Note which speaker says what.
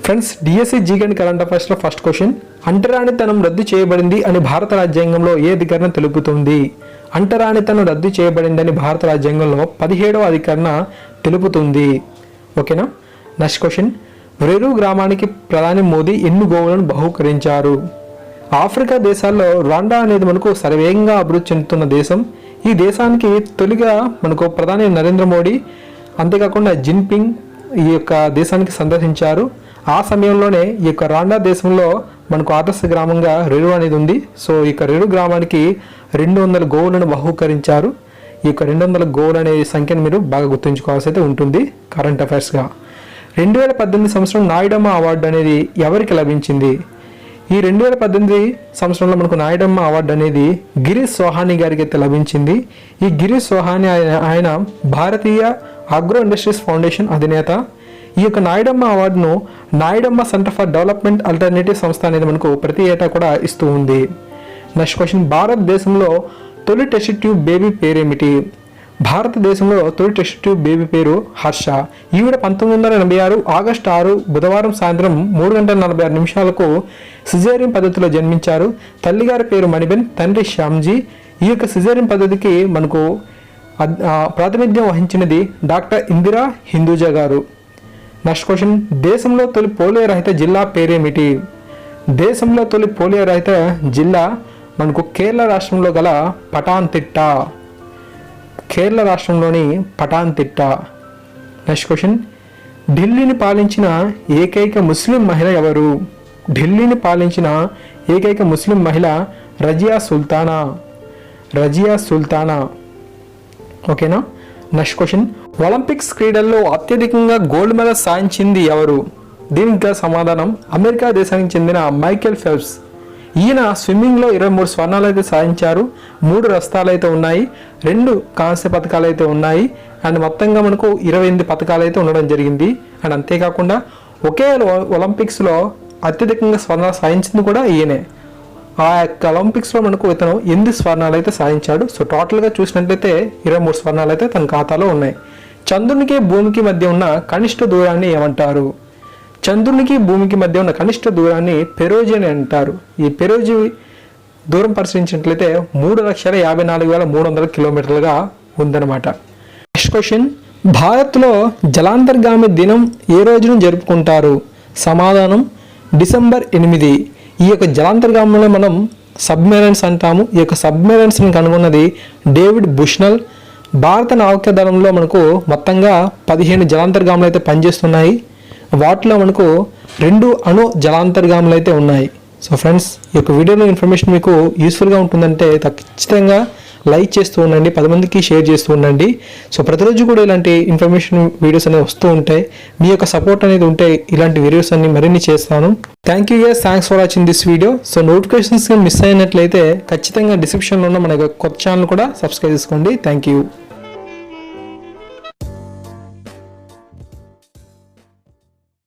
Speaker 1: Friends, DSC జీకెండ్ current అఫైర్స్లో first question, అంటరానితనం రద్దు చేయబడింది అని భారత రాజ్యాంగంలో ఏ అధికరణ తెలుపుతుంది? అంటరానితనం రద్దు చేయబడిందని భారత రాజ్యాంగంలో 17వ అధికరణ తెలుపుతుంది. ఓకేనా. నెక్స్ట్ క్వశ్చన్, వెరు గ్రామానికి ప్రధాని మోదీ ఎన్ని గోవులను బహూకరించారు? ఆఫ్రికా దేశాల్లో రవాండా అనేది మనకు సర్వేగంగా అభివృద్ధి చెందుతున్న దేశం. ఈ దేశానికి తొలిగా మనకు ప్రధాని నరేంద్ర మోడీ, అంతేకాకుండా జిన్పింగ్ ఈ యొక్క దేశానికి సందర్శించారు. ఆ సమయంలోనే ఈ యొక్క రవాండా దేశంలో మనకు ఆదర్శ గ్రామంగా రెరు అనేది ఉంది. సో ఈ యొక్క రెరు గ్రామానికి 200 గోవులను బహూకరించారు. ఈ యొక్క 200 గోవులు అనే సంఖ్యను మీరు బాగా గుర్తుంచుకోవాల్సి అయితే ఉంటుంది కరెంట్ అఫైర్స్గా. 2018 సంవత్సరం నాయుడమ్మ అవార్డు అనేది ఎవరికి లభించింది? ఈ 2018 సంవత్సరంలో మనకు నాయుడమ్మ అవార్డు అనేది గిరీష్ సోహానీ గారికి అయితే లభించింది. ఈ గిరీష్ సోహానీ ఆయన భారతీయ అగ్రో ఇండస్ట్రీస్ ఫౌండేషన్ అధినేత. ఈ యొక్క నాయుడమ్మ అవార్డును Nayudamma centre for development alternative సంస్థ అనేది మనకు ప్రతి ఏటా కూడా ఇస్తూ ఉంది. నెక్స్ట్ క్వశ్చన్, భారతదేశంలో తొలి టెస్ట్ ట్యూబ్ బేబీ పేరేమిటి? భారతదేశంలో తొలి టెస్ట్ ట్యూబ్ బేబీ పేరు హర్ష. ఈవిడ 1986 ఆగస్టు 6 బుధవారం సాయంత్రం 3:46 సిజేరియన్ పద్ధతిలో జన్మించారు. తల్లిగారి పేరు మణిబెన్, తండ్రి శ్యామ్జీ. ఈ యొక్క సిజేరియన్ పద్ధతికి మనకు ప్రాతినిధ్యం వహించినది డాక్టర్ ఇందిరా హిందూజా గారు. నెక్స్ట్ క్వశ్చన్, దేశంలో తొలి పోలియో రహిత జిల్లా పేరేమిటి? దేశంలో తొలి పోలియో రహిత జిల్లా మనకు కేరళ రాష్ట్రంలో గల పటాన్తిట్ట. కేరళ రాష్ట్రంలోని పటాన్తిట్ట. నెక్స్ట్ క్వశ్చన్, ఢిల్లీని పాలించిన ఏకైక ముస్లిం మహిళ ఎవరు? ఢిల్లీని పాలించిన ఏకైక ముస్లిం మహిళ రజియా సుల్తానా. రజియా సుల్తానా. ఓకేనా. నెక్స్ట్ క్వశ్చన్, ఒలింపిక్స్ క్రీడల్లో అత్యధికంగా గోల్డ్ మెడల్ సాధించింది ఎవరు? దీనికి సమాధానం అమెరికా దేశానికి చెందిన మైకేల్ ఫెల్ప్స్. ఈయన స్విమ్మింగ్లో 23 స్వర్ణాలు అయితే సాధించారు. 3 రజతాలు అయితే ఉన్నాయి, 2 కాంస్య పథకాలు అయితే ఉన్నాయి. అండ్ మొత్తంగా మనకు 28 పథకాలు అయితే ఉండడం జరిగింది. అండ్ అంతేకాకుండా ఒకే ఒలింపిక్స్లో అత్యధికంగా స్వర్ణాలు సాధించింది కూడా ఈయనే. ఆ యొక్క ఒలింపిక్స్లో మనకు ఇతను 8 స్వర్ణాలు అయితే సాధించాడు. సో టోటల్గా చూసినట్లయితే 23 స్వర్ణాలు అయితే తన ఖాతాలో ఉన్నాయి. చంద్రునికి భూమికి మధ్య ఉన్న కనిష్ట దూరాన్ని ఏమంటారు? చంద్రునికి భూమికి మధ్య ఉన్న కనిష్ట దూరాన్ని పెరోజీ అని అంటారు. ఈ పెరోజీ దూరం పరిశీలించినట్లయితే 3,54,300 కిలోమీటర్లుగా ఉందన్నమాట. నెక్స్ట్ క్వశ్చన్, భారత్లో జలాంతర్గామి దినం ఏ రోజున జరుపుకుంటారు? సమాధానం డిసెంబర్ 8. ఈ యొక్క జలాంతర్గామంలో మనం సబ్మెరైన్స్ అంటాము. ఈ యొక్క సబ్మెరైన్స్ని కనుగొన్నది డేవిడ్ బుష్నల్. భారత నౌకాదళంలో మనకు మొత్తంగా 15 జలాంతర్గాములు అయితే పనిచేస్తున్నాయి. వాటిలో మనకు 2 అణు జలాంతర్గాములు అయితే ఉన్నాయి. సో ఫ్రెండ్స్, ఈ యొక్క వీడియోలో ఇన్ఫర్మేషన్ మీకు యూస్ఫుల్గా ఉంటుందంటే ఖచ్చితంగా లైక్ చేస్తూ ఉండండి, 10 మందికి షేర్ చేస్తూ ఉండండి. సో ప్రతిరోజు కూడా ఇలాంటి ఇన్ఫర్మేషన్ వీడియోస్ అనేవి వస్తూ ఉంటాయి. మీ యొక్క సపోర్ట్ అనేది ఉంటే ఇలాంటి వీడియోస్ అన్ని మరిన్ని చేస్తాను. Thank you guys, thanks for watching this video. So notifications miss అయినట్లయితే ఖచ్చితంగా డిస్క్రిప్షన్లో ఉన్న మన కొత్త ఛానల్ కూడా సబ్స్క్రైబ్ చేసుకోండి. Thank you.